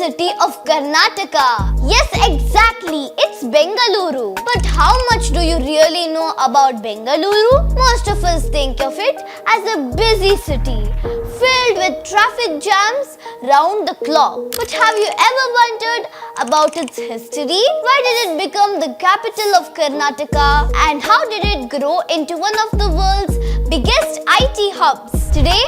city of Karnataka. Yes, exactly, it's Bengaluru. But how much do you really know about Bengaluru? Most of us think of it as a busy city, filled with traffic jams round the clock. But have you ever wondered about its history? Why did it become the capital of Karnataka? And how did it grow into one of the world's biggest IT hubs? Today,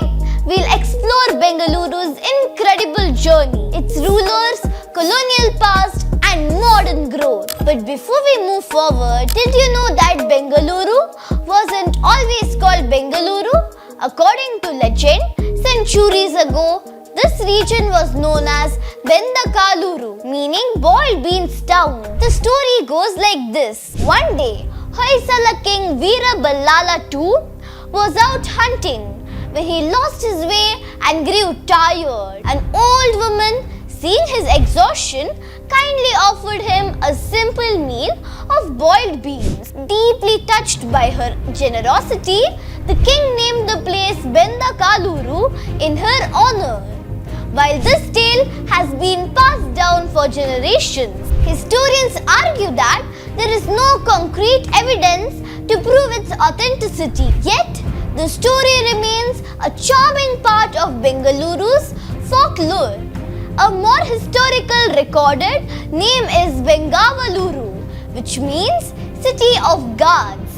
we'll explore Bengaluru's incredible journey, its rulers, colonial past, and modern growth. But before we move forward, did you know that Bengaluru wasn't always called Bengaluru? According to legend, centuries ago, this region was known as Benda Kaluru, meaning boiled beans town. The story goes like this. One day, Hoysala King Veera Ballala II was out hunting when he lost his way and grew tired. An old woman, seeing his exhaustion, kindly offered him a simple meal of boiled beans. Deeply touched by her generosity, the king named the place Benda Kaluru in her honor. While this tale has been passed down for generations, historians argue that there is no concrete evidence to prove its authenticity. Yet, the story remains a charming part of Bengaluru's folklore. A more historical recorded name is Bengaluru, which means city of gods.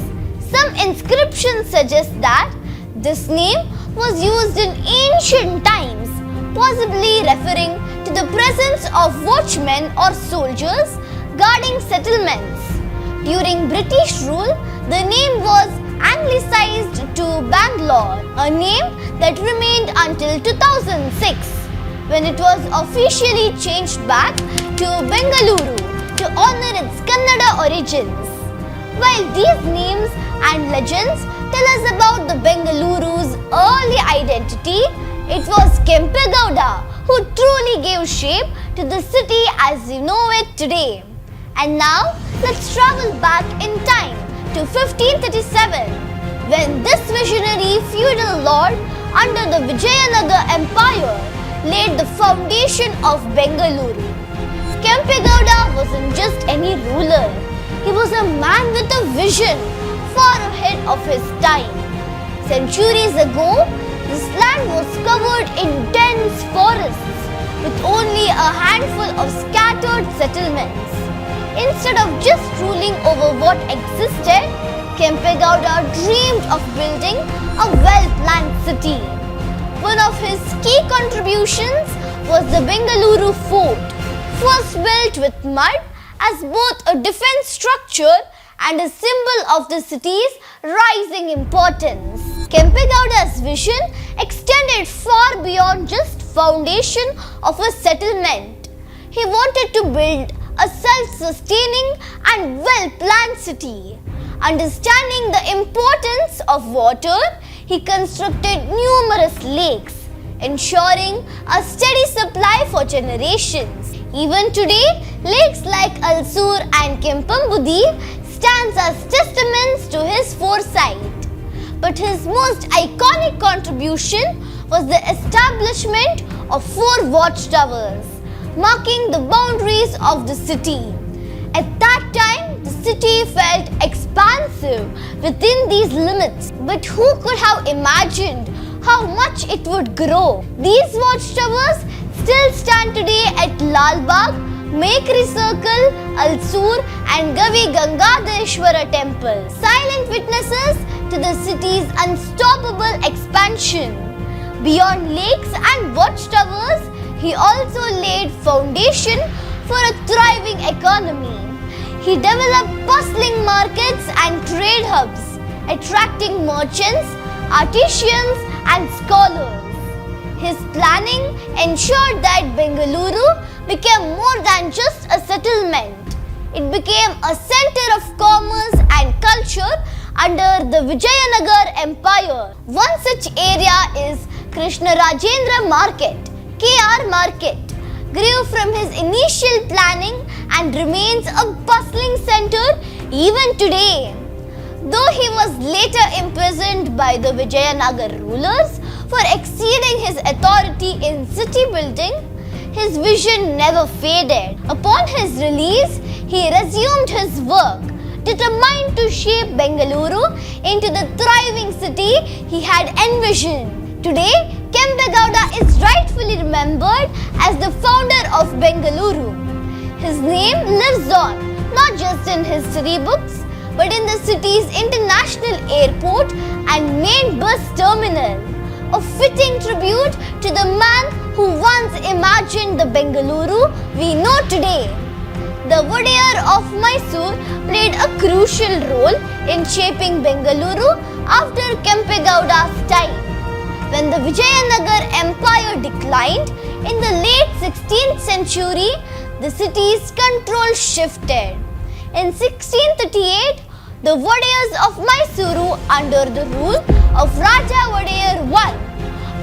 Some inscriptions suggest that this name was used in ancient times, possibly referring to the presence of watchmen or soldiers guarding settlements. During British rule, the name was anglicized to Bangalore, a name that remained until 2006, when it was officially changed back to Bengaluru to honor its Kannada origins. While these names and legends tell us about the Bengaluru's early identity, it was Kempegowda who truly gave shape to the city as you know it today. And now, let's travel back in time to 1537, when this visionary feudal lord under the Vijayanagar Empire laid the foundation of Bengaluru. Kempegowda wasn't just any ruler. He was a man with a vision far ahead of his time. Centuries ago, this land was covered in dense forests with only a handful of scattered settlements. Instead of just ruling over what existed, Kempegowda dreamed of building a well-planned city. One of his key contributions was the Bengaluru fort, first built with mud as both a defense structure and a symbol of the city's rising importance. Kempegowda's vision extended far beyond just foundation of a settlement. He wanted to build a self-sustaining and well-planned city. Understanding the importance of water, he constructed numerous lakes, ensuring a steady supply for generations. Even today, lakes like Alsur and Kempambudi stands as testaments to his foresight. But his most iconic contribution was the establishment of 4 watchtowers, marking the boundaries of the city. At that time, the city felt expansive within these limits. But who could have imagined how much it would grow? These watchtowers still stand today at Lalbagh, Mekri Circle, Alsur and Gavi Gangadhareshwara Temple, silent witnesses to the city's unstoppable expansion. Beyond lakes and watchtowers, he also laid foundation for a thriving economy. He developed bustling markets and trade hubs, attracting merchants, artisans and scholars. His planning ensured that Bengaluru became more than just a settlement. It became a center of commerce and culture under the Vijayanagar Empire. One such area is Krishnarajendra Market, KR Market, grew from his initial planning and remains a bustling center even today. Though he was later imprisoned by the Vijayanagar rulers for exceeding his authority in city building, his vision never faded. Upon his release, he resumed his work, determined to shape Bengaluru into the thriving city he had envisioned. Today, Kempegowda is rightfully remembered as the founder of Bengaluru. His name lives on, not just in history books, but in the city's international airport and main bus terminal. A fitting tribute to the man who once imagined the Bengaluru we know today. The Wodeyars of Mysore played a crucial role in shaping Bengaluru after Kempegowda's time. When the Vijayanagar Empire declined in the late 16th century, the city's control shifted. In 1638, the Wodeyars of Mysuru, under the rule of Raja Wodeyar I,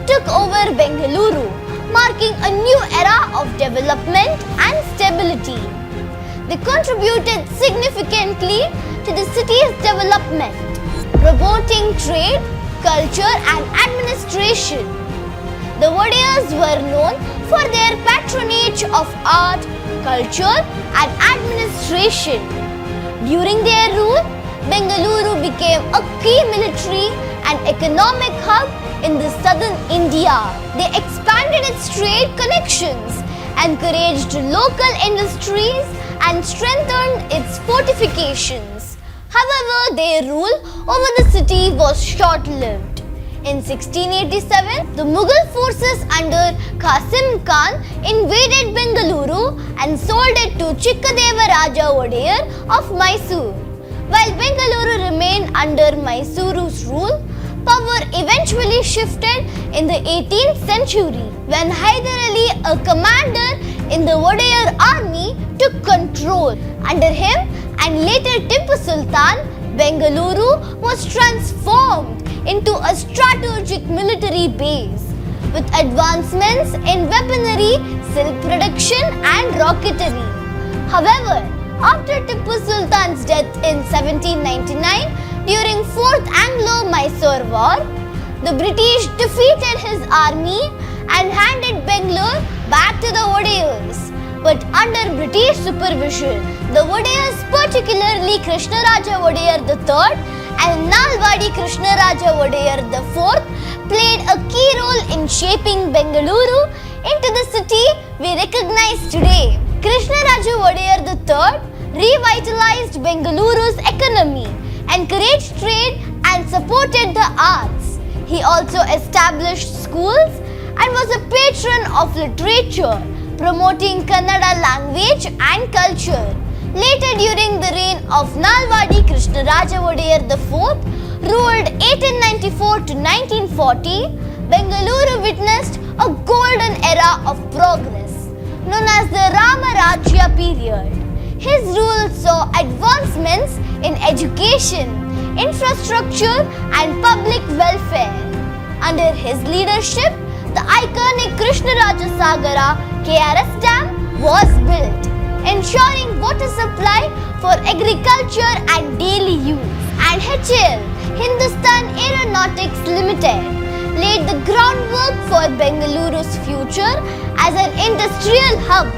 took over Bengaluru, marking a new era of development and stability. They contributed significantly to the city's development, promoting trade, culture and administration. The Wodeyars were known for their patronage of art, culture and administration. During their rule, Bengaluru became a key military and economic hub in the southern India. They expanded its trade connections, encouraged local industries and strengthened its fortifications. However, their rule over the city was short-lived. In 1687, the Mughal forces under Qasim Khan invaded Bengaluru and sold it to Chikkadeva Raja Wodeyar of Mysore. While Bengaluru remained under Mysuru's rule, power eventually shifted in the 18th century when Hyder Ali, a commander in the Wodeyar army, took control. Under him and later Tipu Sultan, Bengaluru was transformed into a strategic military base with advancements in weaponry, silk production and rocketry. However, after Tipu Sultan's death in 1799 during 4th Anglo-Mysore War, the British defeated his army and handed Bangalore back to the Wodeyars. But under British supervision, the Wodeyars, particularly Krishnaraja Wodeyar III and Nalwadi Krishnaraja Wodeyar IV, played a key role in shaping Bengaluru into the city we recognize today. Krishnaraja Wodeyar III revitalized Bengaluru's economy, encouraged trade and supported the arts. He also established schools and was a patron of literature, promoting Kannada language and culture. Later, during the reign of Nalwadi Krishnaraja Wodeyar IV, ruled 1894 to 1940, Bengaluru witnessed a golden era of progress, known as the Rama Rajya period. His rule saw advancements in education, infrastructure and public welfare. Under his leadership, the iconic Krishnaraja Sagara KRS Dam was built, ensuring water supply for agriculture and daily use. And HAL, Hindustan Aeronautics Limited, laid the groundwork for Bengaluru's future as an industrial hub.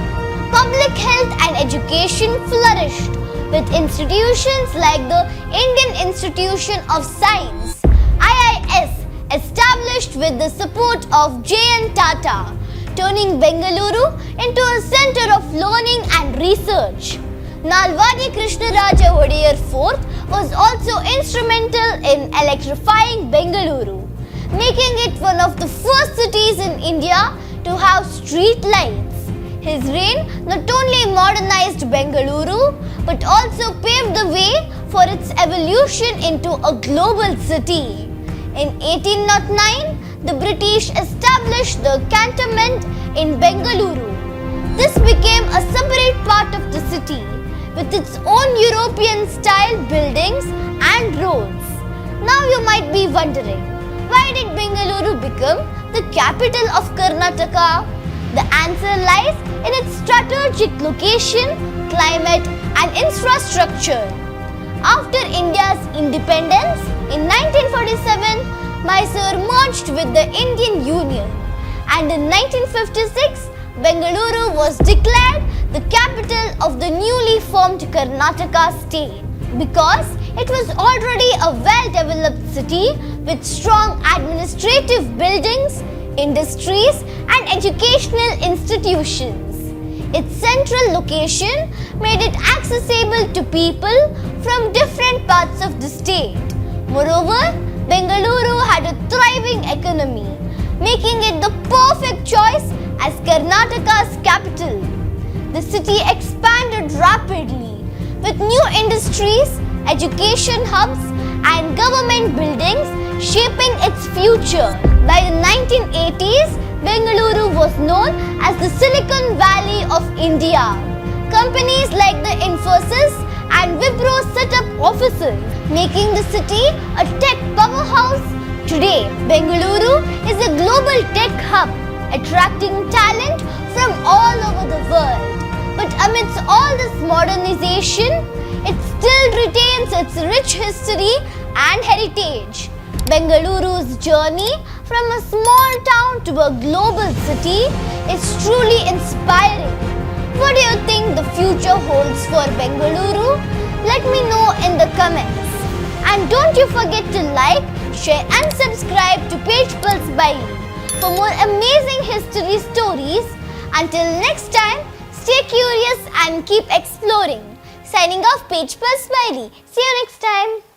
Public health and education flourished, with institutions like the Indian Institution of Science, IIS, established with the support of J.N. Tata, turning Bengaluru into a center of learning and research. Nalwadi Krishnaraja Wodeyar IV was also instrumental in electrifying Bengaluru, making it one of the first cities in India to have street lights. His reign not only modernized Bengaluru but also paved the way for its evolution into a global city. In 1809, the British established the cantonment in Bengaluru. This became a separate part of the city with its own European-style buildings and roads. Now you might be wondering, why did Bengaluru become the capital of Karnataka? The answer lies in its strategic location, climate and infrastructure. After India's independence in 1947, Mysore merged with the Indian Union, and in 1956, Bengaluru was declared the capital of the newly formed Karnataka state because it was already a well-developed city with strong administrative buildings, industries and educational institutions. Its central location made it accessible to people from different parts of the state. Moreover, Bengaluru had a thriving economy, making it the perfect choice as Karnataka's capital. The city expanded rapidly with new industries, education hubs and government buildings shaping its future. By the 1980s, Bengaluru was known as the Silicon Valley of India. Companies like the Infosys and Wipro set up offices, making the city a tech powerhouse. Today, Bengaluru is a global tech hub, attracting talent from all over the world. But amidst all this modernization, it still retains its rich history and heritage. Bengaluru's journey from a small town to a global city is truly inspiring. What do you think the future holds for Bengaluru? Let me know in the comments. And don't you forget to like, share and subscribe to Page Pulse Bailey for more amazing history stories. Until next time, stay curious and keep exploring. Signing off, Page Pulse Bailey. See you next time.